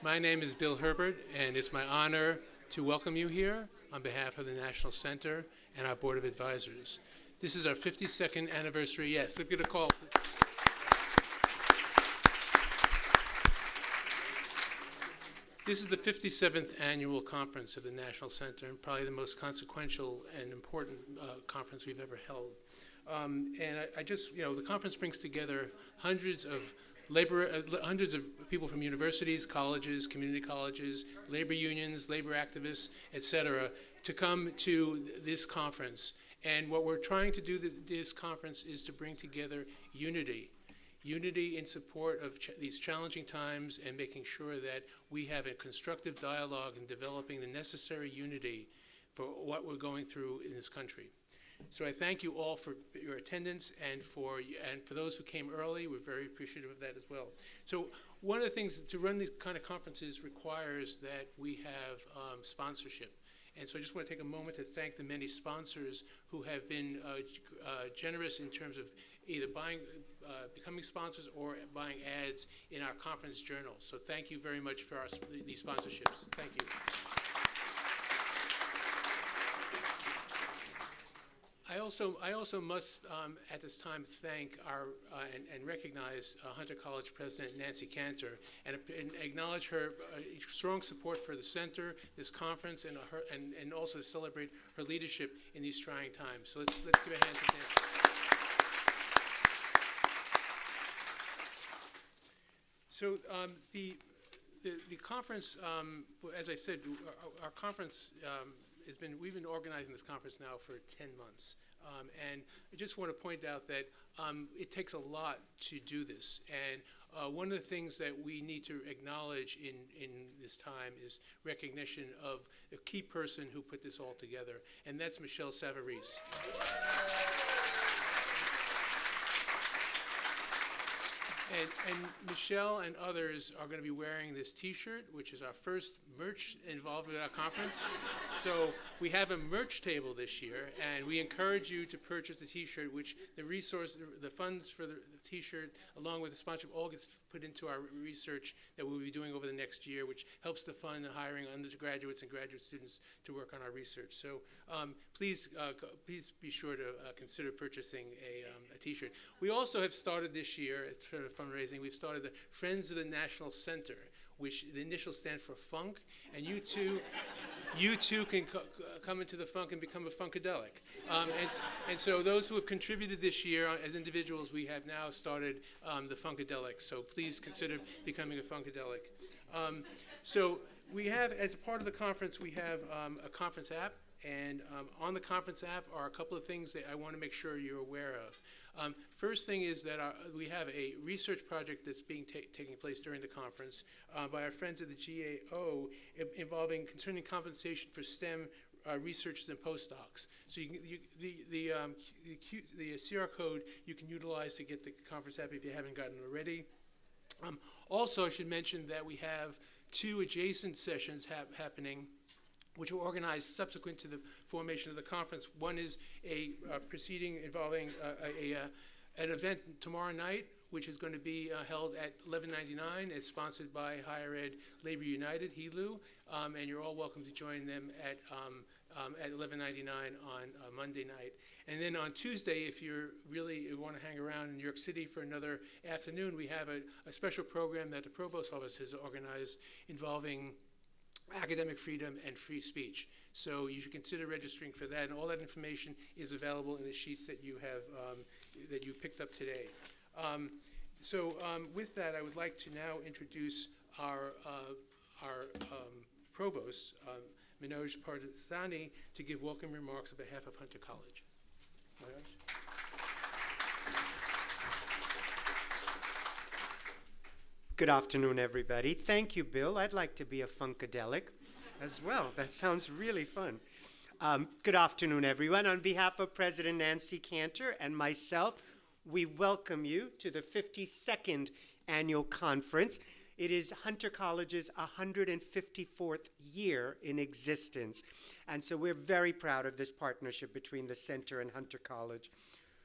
My name is Bill Herbert, and it's my honor to welcome you here on behalf of the National Center and our Board of Advisors. This is our 52nd anniversary. Yes, let's get a call. This is the 57th annual conference of the National Center, and probably the most consequential and important conference we've ever held. The conference brings together hundreds of people from universities, colleges, community colleges, labor unions, labor activists, etc., to come to this conference. And what we're trying to do this conference is to bring together unity in support of these challenging times and making sure that we have a constructive dialogue in developing the necessary unity for what we're going through in this country. So I thank you all for your attendance, and for those who came early, we're very appreciative of that as well. So one of the things to run these kind of conferences requires that we have sponsorship. And so I just want to take a moment to thank the many sponsors who have been generous in terms of either becoming sponsors or buying ads in our conference journal. So thank you very much for these sponsorships. Thank you. I also must at this time thank and recognize Hunter College President Nancy Cantor and acknowledge her strong support for the center, this conference, and also to celebrate her leadership in these trying times. So let's give a hand to Nancy. So the conference, as I said, our conference we've been organizing this conference now for 10 months. And I just want to point out that it takes a lot to do this. And one of the things that we need to acknowledge in this time is recognition of a key person who put this all together, and that's Michelle Savarese. And Michelle and others are going to be wearing this T-shirt, which is our first merch involved with our conference. So we have a merch table this year, and we encourage you to purchase the T-shirt, which the funds for the T-shirt, along with the sponsorship, all gets put into our research that we'll be doing over the next year, which helps to fund the hiring of undergraduates and graduate students to work on our research. So please be sure to consider purchasing a T-shirt. We also have started this year, for fundraising, we've started the Friends of the National Center, which the initials stand for Funk, and you too can come into the funk and become a Funkadelic. And so those who have contributed this year as individuals, we have now started the Funkadelic, so please consider becoming a Funkadelic. So we have, as a part of the conference, we have a conference app, and on the conference app are a couple of things that I want to make sure you're aware of. First thing is that we have a research project that's taking place during the conference by our friends at the GAO involving concerning compensation for STEM researchers and postdocs. So the CR code you can utilize to get the conference app if you haven't gotten it already. Also, I should mention that we have two adjacent sessions happening, which were organized subsequent to the formation of the conference. One is a proceeding involving an event tomorrow night, which is going to be held at 1199. It's sponsored by Higher Ed Labor United, HELU, and you're all welcome to join them at 1199 on Monday night. And then on Tuesday, if you want to hang around in New York City for another afternoon, we have a special program that the Provost Office has organized involving academic freedom and free speech. So you should consider registering for that, and all that information is available in the sheets that you have that you picked up today. With that, I would like to now introduce our Provost, Manoj Pardasani, to give welcome remarks on behalf of Hunter College. Manoj? Good afternoon, everybody. Thank you, Bill. I'd like to be a Funkadelic as well. That sounds really fun. Good afternoon, everyone. On behalf of President Nancy Cantor and myself, we welcome you to the 52nd annual conference. It is Hunter College's 154th year in existence. And so we're very proud of this partnership between the Center and Hunter College.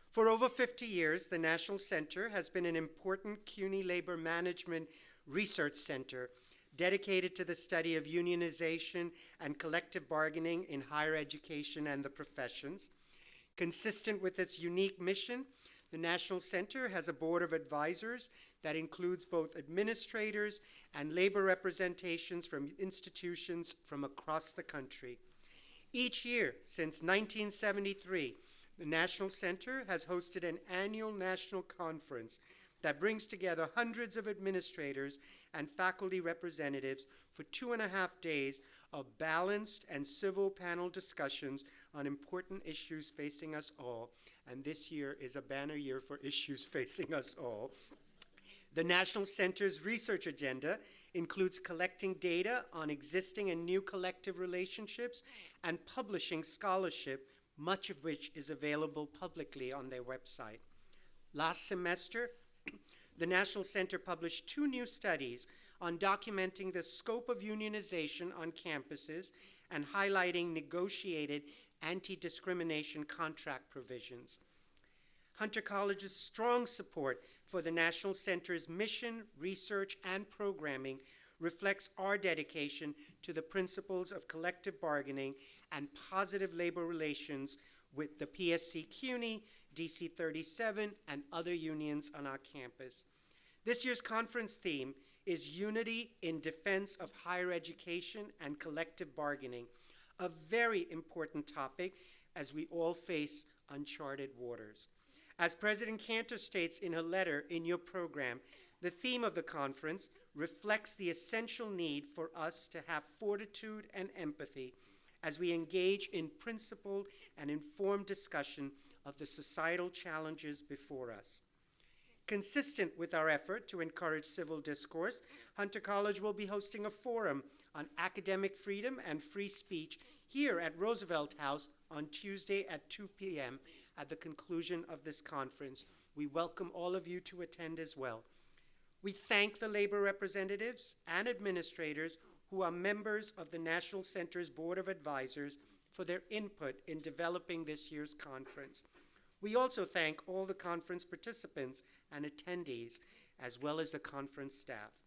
For over 50 years, the National Center has been an important CUNY labor management research center dedicated to the study of unionization and collective bargaining in higher education and the professions. Consistent with its unique mission, the National Center has a board of advisors that includes both administrators and labor representations from institutions from across the country. Each year since 1973, the National Center has hosted an annual national conference that brings together hundreds of administrators and faculty representatives for 2.5 days of balanced and civil panel discussions on important issues facing us all. And this year is a banner year for issues facing us all. The National Center's research agenda includes collecting data on existing and new collective relationships and publishing scholarship, much of which is available publicly on their website. Last semester, the National Center published 2 new studies on documenting the scope of unionization on campuses and highlighting negotiated anti-discrimination contract provisions. Hunter College's strong support for the National Center's mission, research, and programming reflects our dedication to the principles of collective bargaining and positive labor relations with the PSC-CUNY, DC 37, and other unions on our campus. This year's conference theme is Unity in Defense of Higher Education and Collective Bargaining, a very important topic as we all face uncharted waters. As President Cantor states in her letter in your program, the theme of the conference reflects the essential need for us to have fortitude and empathy as we engage in principled and informed discussion of the societal challenges before us. Consistent with our effort to encourage civil discourse, Hunter College will be hosting a forum on academic freedom and free speech here at Roosevelt House on Tuesday at 2 p.m. at the conclusion of this conference. We welcome all of you to attend as well. We thank the labor representatives and administrators who are members of the National Center's Board of Advisors for their input in developing this year's conference. We also thank all the conference participants and attendees, as well as the conference staff.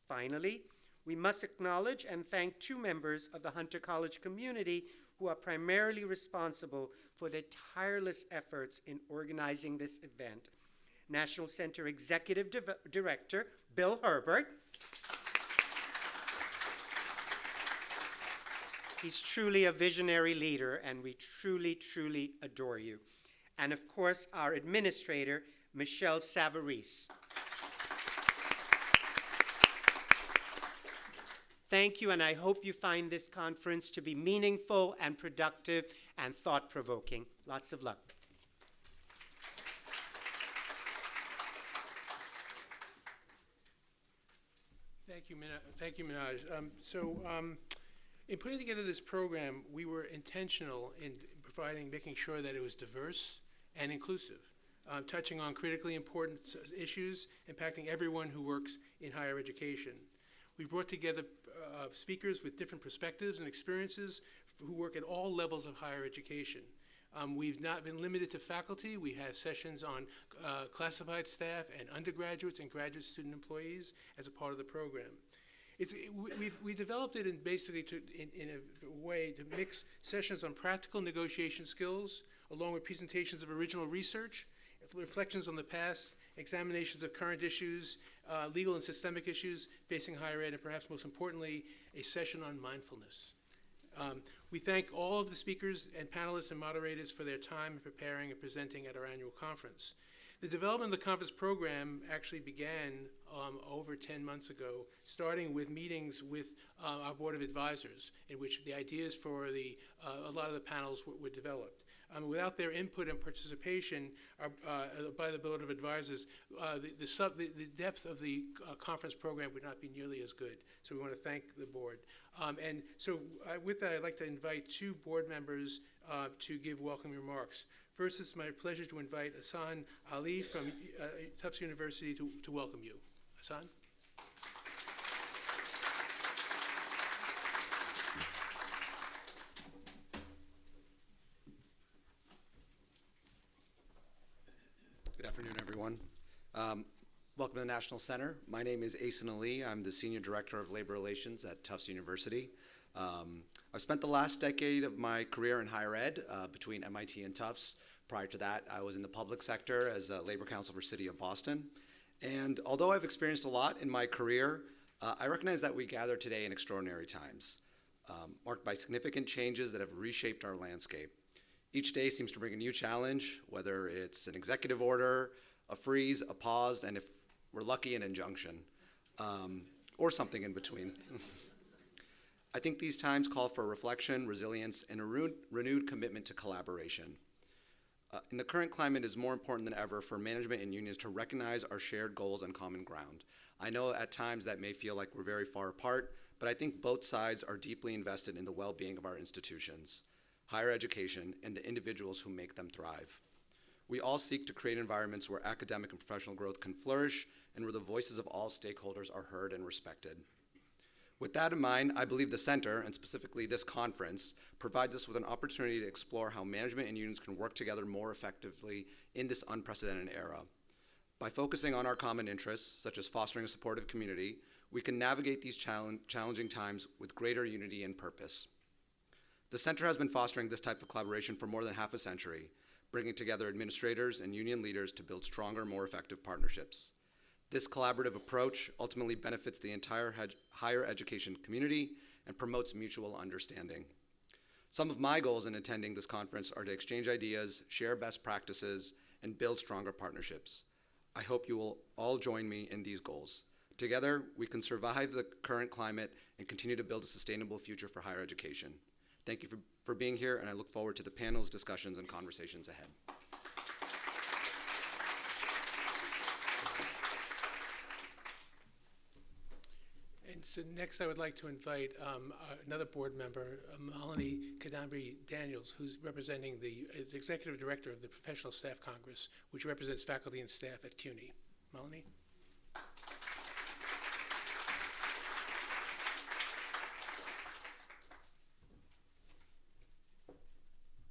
Finally, we must acknowledge and thank 2 members of the Hunter College community who are primarily responsible for their tireless efforts in organizing this event. National Center Executive Director, Bill Herbert. He's truly a visionary leader, and we truly, truly adore you. And of course, our administrator, Michelle Savarese. Thank you, and I hope you find this conference to be meaningful and productive and thought-provoking. Lots of luck. Thank you, Manoj. In putting together this program, we were intentional in making sure that it was diverse and inclusive, touching on critically important issues impacting everyone who works in higher education. We brought together speakers with different perspectives and experiences who work at all levels of higher education. We've not been limited to faculty. We have sessions on classified staff and undergraduates and graduate student employees as a part of the program. We developed it in a way to mix sessions on practical negotiation skills, along with presentations of original research, reflections on the past, examinations of current issues, legal and systemic issues facing higher ed, and perhaps most importantly, a session on mindfulness. We thank all of the speakers and panelists and moderators for their time in preparing and presenting at our annual conference. The development of the conference program actually began over 10 months ago, starting with meetings with our Board of Advisors, in which the ideas for a lot of the panels were developed. Without their input and participation by the Board of Advisors, the depth of the conference program would not be nearly as good. So we want to thank the board. With that, I'd like to invite 2 board members to give welcome remarks. First, it's my pleasure to invite Ahsan Ali from Tufts University to welcome you. Ahsan? Good afternoon, everyone. welcome to the National Center. My name is Ahsan Ali. I'm the Senior Director of Labor Relations at Tufts University. I've spent the last decade of my career in higher ed between MIT and Tufts. Prior to that, I was in the public sector as a labor counsel for City of Boston. And although I've experienced a lot in my career, I recognize that we gather today in extraordinary times, marked by significant changes that have reshaped our landscape. Each day seems to bring a new challenge, whether it's an executive order, a freeze, a pause, and if we're lucky, an injunction, or something in between. I think these times call for reflection, resilience, and a renewed commitment to collaboration. In the current climate, it is more important than ever for management and unions to recognize our shared goals and common ground. I know at times that may feel like we're very far apart, but I think both sides are deeply invested in the well-being of our institutions, higher education, and the individuals who make them thrive. We all seek to create environments where academic and professional growth can flourish and where the voices of all stakeholders are heard and respected. With that in mind, I believe the Center, and specifically this conference, provides us with an opportunity to explore how management and unions can work together more effectively in this unprecedented era. By focusing on our common interests, such as fostering a supportive community, we can navigate these challenging times with greater unity and purpose. The Center has been fostering this type of collaboration for more than half a century, bringing together administrators and union leaders to build stronger, more effective partnerships. This collaborative approach ultimately benefits the entire higher education community and promotes mutual understanding. Some of my goals in attending this conference are to exchange ideas, share best practices, and build stronger partnerships. I hope you will all join me in these goals. Together, we can survive the current climate and continue to build a sustainable future for higher education. Thank you for being here, and I look forward to the panels, discussions, and conversations ahead. And so next I would like to invite another board member, Malini Cadambi-Daniel, who's representing the Executive Director of the Professional Staff Congress, which represents faculty and staff at CUNY. Malini?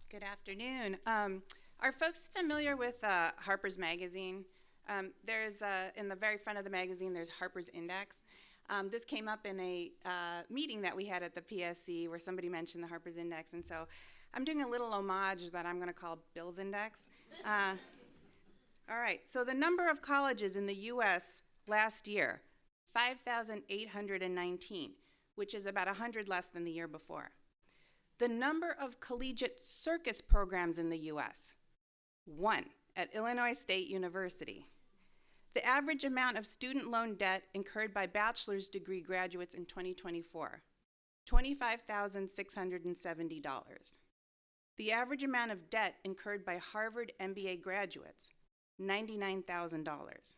Good afternoon. Are folks familiar with Harper's Magazine? There's, in the very front of the magazine, there's Harper's Index. This came up in a meeting that we had at the PSC where somebody mentioned the Harper's Index, and so I'm doing a little homage that I'm going to call Bill's Index. All right, so the number of colleges in the U.S. last year, 5,819, which is about 100 less than the year before. The number of collegiate circus programs in the U.S., 1 at Illinois State University. The average amount of student loan debt incurred by bachelor's degree graduates in 2024, $25,670. The average amount of debt incurred by Harvard MBA graduates, $99,000.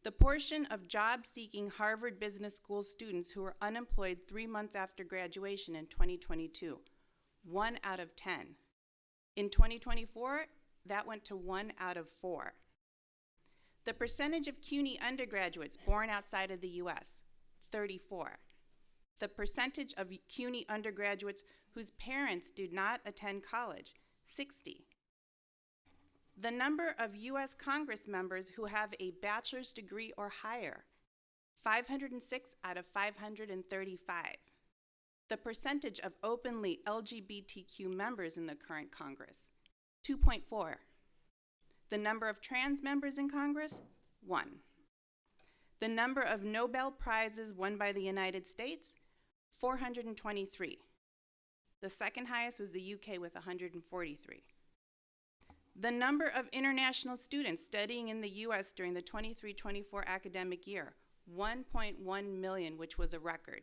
The portion of job-seeking Harvard Business School students who were unemployed 3 months after graduation in 2022, 1 out of 10. In 2024, that went to 1 out of 4. The percentage of CUNY undergraduates born outside of the U.S., 34. The percentage of CUNY undergraduates whose parents did not attend college, 60. The number of U.S. Congress members who have a bachelor's degree or higher, 506 out of 535. The percentage of openly LGBTQ members in the current Congress, 2.4. The number of trans members in Congress, 1. The number of Nobel Prizes won by the United States, 423. The second highest was the UK with 143. The number of international students studying in the U.S. during the 23-24 academic year, 1.1 million, which was a record.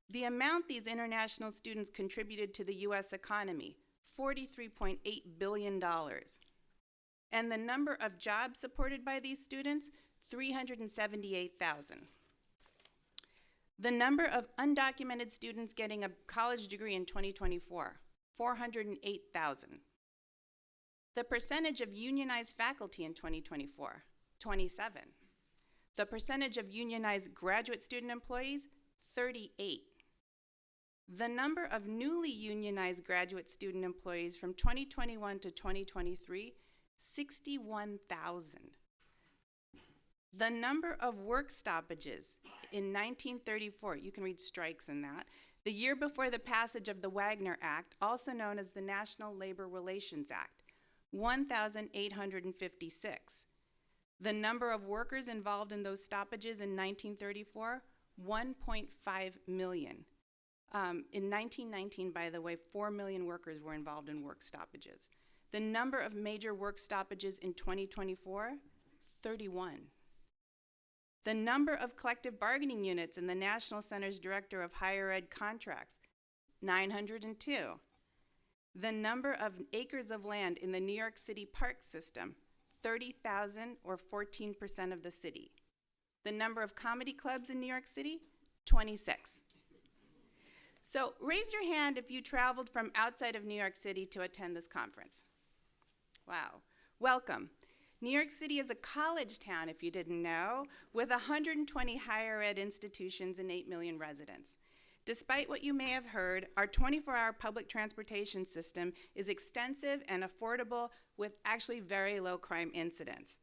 The amount these international students contributed to the U.S. economy, $43.8 billion. And the number of jobs supported by these students, 378,000. The number of undocumented students getting a college degree in 2024, 408,000. The percentage of unionized faculty in 2024, 27. The percentage of unionized graduate student employees, 38. The number of newly unionized graduate student employees from 2021 to 2023, 61,000. The number of work stoppages in 1934, you can read strikes in that, the year before the passage of the Wagner Act, also known as the National Labor Relations Act, 1,856. The number of workers involved in those stoppages in 1934, 1.5 million. In 1919, by the way, 4 million workers were involved in work stoppages. The number of major work stoppages in 2024, 31. The number of collective bargaining units in the National Center's Director of Higher Ed Contracts, 902. The number of acres of land in the New York City park system, 30,000 or 14% of the city. The number of comedy clubs in New York City, 26. So raise your hand if you traveled from outside of New York City to attend this conference. Wow, welcome. New York City is a college town, if you didn't know, with 120 higher ed institutions and 8 million residents. Despite what you may have heard, our 24-hour public transportation system is extensive and affordable with actually very low crime incidents.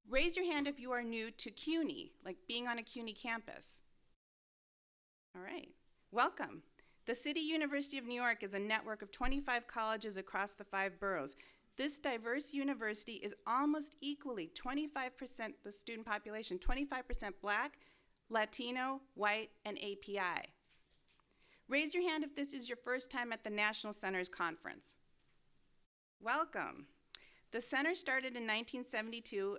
Raise your hand if you are new to CUNY, like being on a CUNY campus. All right, welcome. The City University of New York is a network of 25 colleges across the 5 boroughs. This diverse university is almost equally 25% the student population, 25% Black, Latino, white, and API. Raise your hand if this is your first time at the National Center's conference. Welcome. The center started in 1972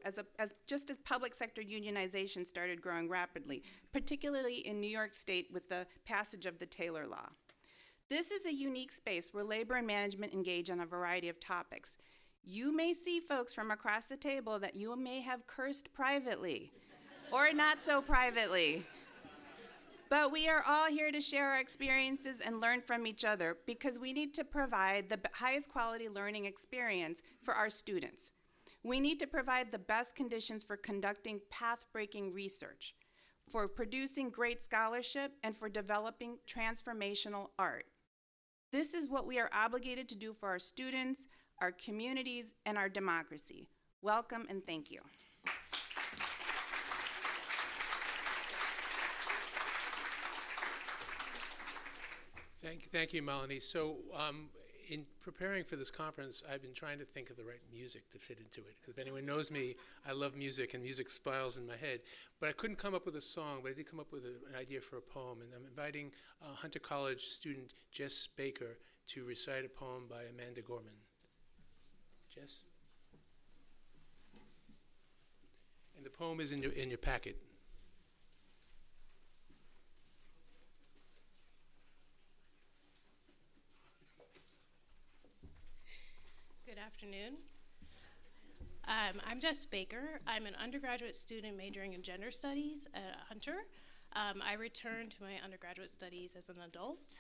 just as public sector unionization started growing rapidly, particularly in New York State with the passage of the Taylor Law. This is a unique space where labor and management engage on a variety of topics. You may see folks from across the table that you may have cursed privately or not so privately. But we are all here to share our experiences and learn from each other because we need to provide the highest quality learning experience for our students. We need to provide the best conditions for conducting path-breaking research, for producing great scholarship, and for developing transformational art. This is what we are obligated to do for our students, our communities, and our democracy. Welcome and thank you. Thank you, Malini. So in preparing for this conference, I've been trying to think of the right music to fit into it. Because if anyone knows me, I love music, and music spirals in my head. But I couldn't come up with a song, but I did come up with an idea for a poem. And I'm inviting Hunter College student Jess Baker to recite a poem by Amanda Gorman. Jess? And the poem is in your packet. Good afternoon. I'm Jess Baker. I'm an undergraduate student majoring in gender studies at Hunter. I returned to my undergraduate studies as an adult,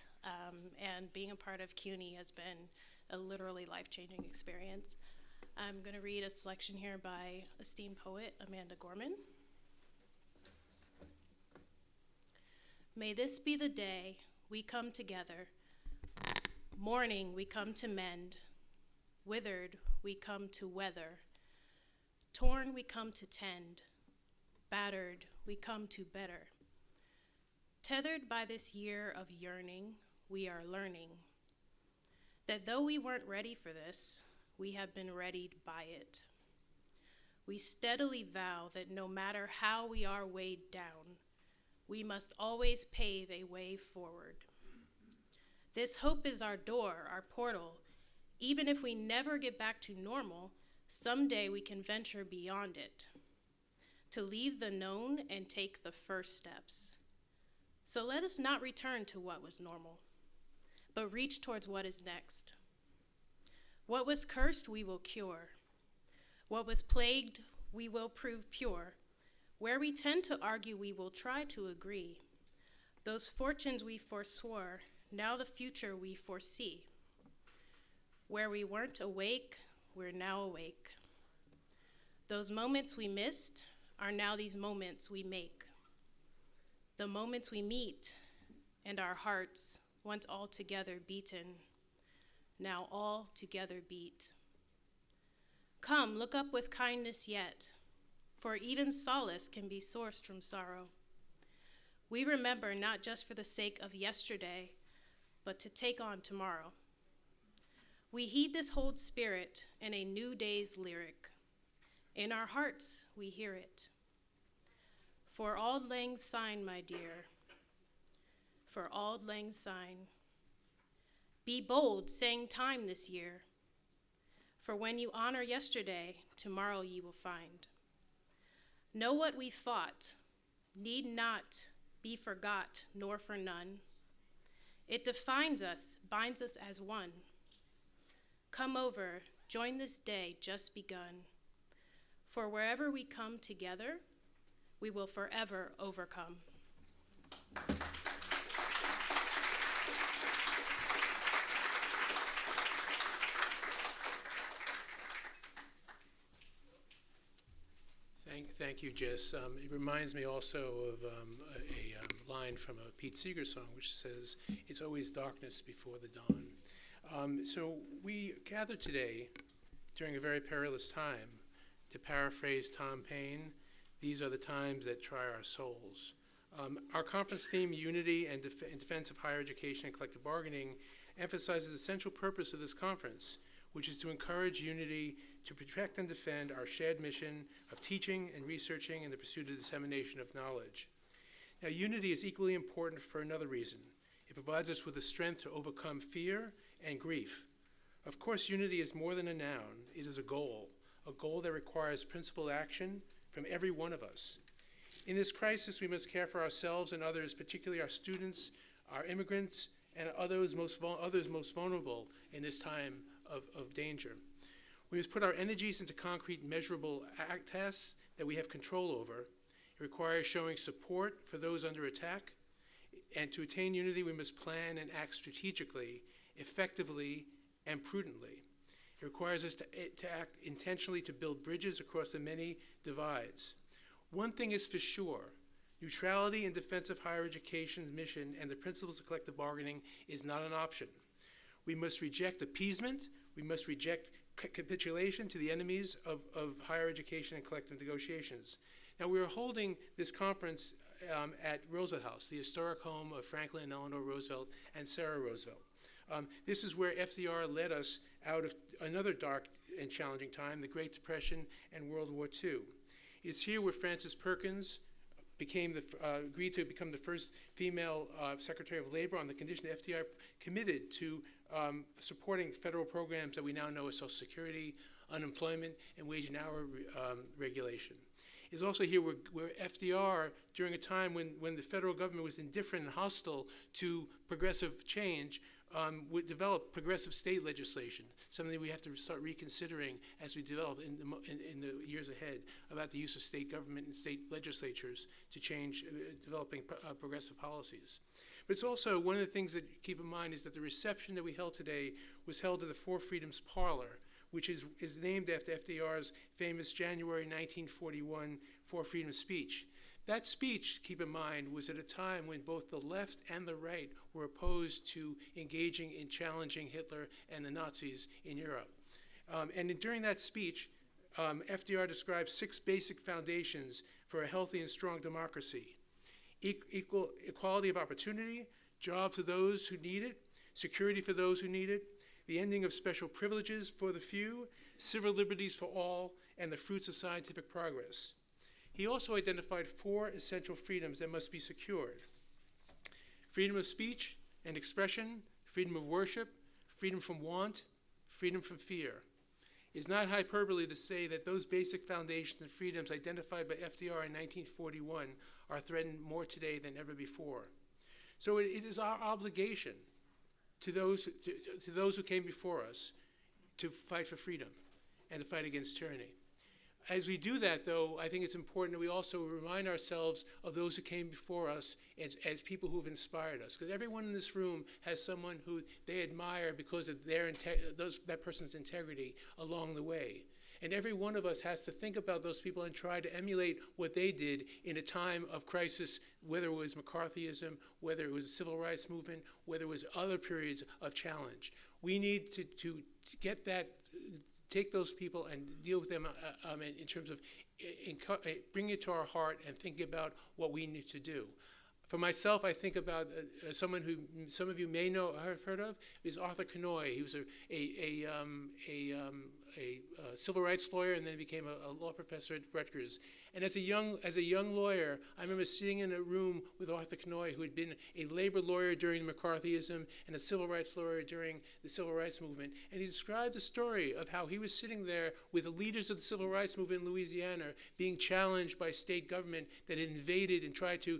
and being a part of CUNY has been a literally life-changing experience. I'm going to read a selection here by esteemed poet Amanda Gorman. May this be the day we come together. Morning we come to mend. Withered we come to weather. Torn we come to tend. Battered we come to better. Tethered by this year of yearning, we are learning that though we weren't ready for this, we have been readied by it. We steadily vow that no matter how we are weighed down, we must always pave a way forward. This hope is our door, our portal. Even if we never get back to normal, someday we can venture beyond it, to leave the known and take the first steps. So let us not return to what was normal, but reach towards what is next. What was cursed, we will cure. What was plagued, we will prove pure. Where we tend to argue, we will try to agree. Those fortunes we forswore, now the future we foresee. Where we weren't awake, we're now awake. Those moments we missed are now these moments we make. The moments we meet and our hearts, once all together beaten, now all together beat. Come, look up with kindness yet. for even solace can be sourced from sorrow. We remember not just for the sake of yesterday, but to take on tomorrow. We heed this whole spirit in a new day's lyric. In our hearts, we hear it. For auld lang syne, my dear, for auld lang syne. Be bold, saying time this year, for when you honor yesterday, tomorrow ye will find. Know what we fought, need not be forgot, nor for none. It defines us, binds us as one. Come over, join this day just begun. For wherever we come together, we will forever overcome. Thank you, Jess. It reminds me also of a line from a Pete Seeger song, which says, "It's always darkness before the dawn." So we gather today during a very perilous time. To paraphrase Tom Paine, these are the times that try our souls. Our conference theme, Unity and Defense of Higher Education and Collective Bargaining, emphasizes the central purpose of this conference, which is to encourage unity to protect and defend our shared mission of teaching and researching in the pursuit of dissemination of knowledge. Now, unity is equally important for another reason. It provides us with the strength to overcome fear and grief. Of course, unity is more than a noun. It is a goal that requires principled action from every one of us. In this crisis, we must care for ourselves and others, particularly our students, our immigrants, and others most vulnerable in this time of danger. We must put our energies into concrete, measurable tasks that we have control over. It requires showing support for those under attack. And to attain unity, we must plan and act strategically, effectively, and prudently. It requires us to act intentionally to build bridges across the many divides. One thing is for sure, neutrality in defense of higher education's mission and the principles of collective bargaining is not an option. We must reject appeasement. We must reject capitulation to the enemies of higher education and collective negotiations. Now, we are holding this conference at Roosevelt House, the historic home of Franklin and Eleanor Roosevelt and Sarah Roosevelt. This is where FDR led us out of another dark and challenging time, the Great Depression and World War II. It's here where Frances Perkins agreed to become the first female Secretary of Labor on the condition that FDR committed to supporting federal programs that we now know as Social Security, unemployment, and wage and hour regulation. It's also here where FDR, during a time when the federal government was indifferent and hostile to progressive change, would develop progressive state legislation, something we have to start reconsidering as we develop in the years ahead about the use of state government and state legislatures to change developing progressive policies. But it's also one of the things that keep in mind is that the reception that we held today was held at the Four Freedoms Parlor, which is named after FDR's famous January 1941 Four Freedoms speech. That speech, keep in mind, was at a time when both the left and the right were opposed to engaging in challenging Hitler and the Nazis in Europe. During that speech, FDR described 6 basic foundations for a healthy and strong democracy: equality of opportunity, jobs for those who need it, security for those who need it, the ending of special privileges for the few, civil liberties for all, and the fruits of scientific progress. He also identified 4 essential freedoms that must be secured: freedom of speech and expression, freedom of worship, freedom from want, freedom from fear. It's not hyperbole to say that those basic foundations and freedoms identified by FDR in 1941 are threatened more today than ever before. So it is our obligation to those who came before us to fight for freedom and to fight against tyranny. As we do that, though, I think it's important that we also remind ourselves of those who came before us as people who have inspired us. Because everyone in this room has someone who they admire because of that person's integrity along the way. And every one of us has to think about those people and try to emulate what they did in a time of crisis, whether it was McCarthyism, whether it was the civil rights movement, whether it was other periods of challenge. We need to get that take those people and deal with them in terms of bring it to our heart and think about what we need to do. For myself, I think about someone who some of you may know or have heard of, is Arthur CUNY. He was a civil rights lawyer and then became a law professor at Rutgers. And as a young lawyer, I remember sitting in a room with Arthur CUNY, who had been a labor lawyer during McCarthyism and a civil rights lawyer during the civil rights movement. And he described the story of how he was sitting there with the leaders of the civil rights movement in Louisiana being challenged by state government that had invaded and tried to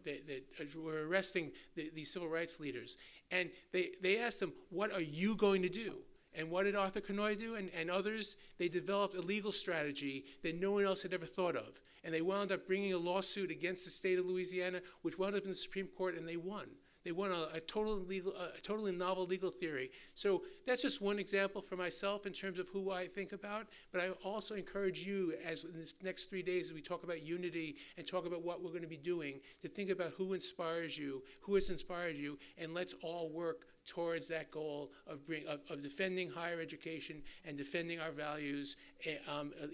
that were arresting the civil rights leaders. And they asked him, what are you going to do? And what did Arthur CUNY do and others? They developed a legal strategy that no one else had ever thought of. And they wound up bringing a lawsuit against the state of Louisiana, which wound up in the Supreme Court, and they won. They won a totally novel legal theory. So that's just one example for myself in terms of who I think about. But I also encourage you, as in this next 3 days, as we talk about unity and talk about what we're going to be doing, to think about who inspires you, who has inspired you, and let's all work towards that goal of defending higher education and defending our values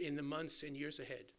in the months and years ahead.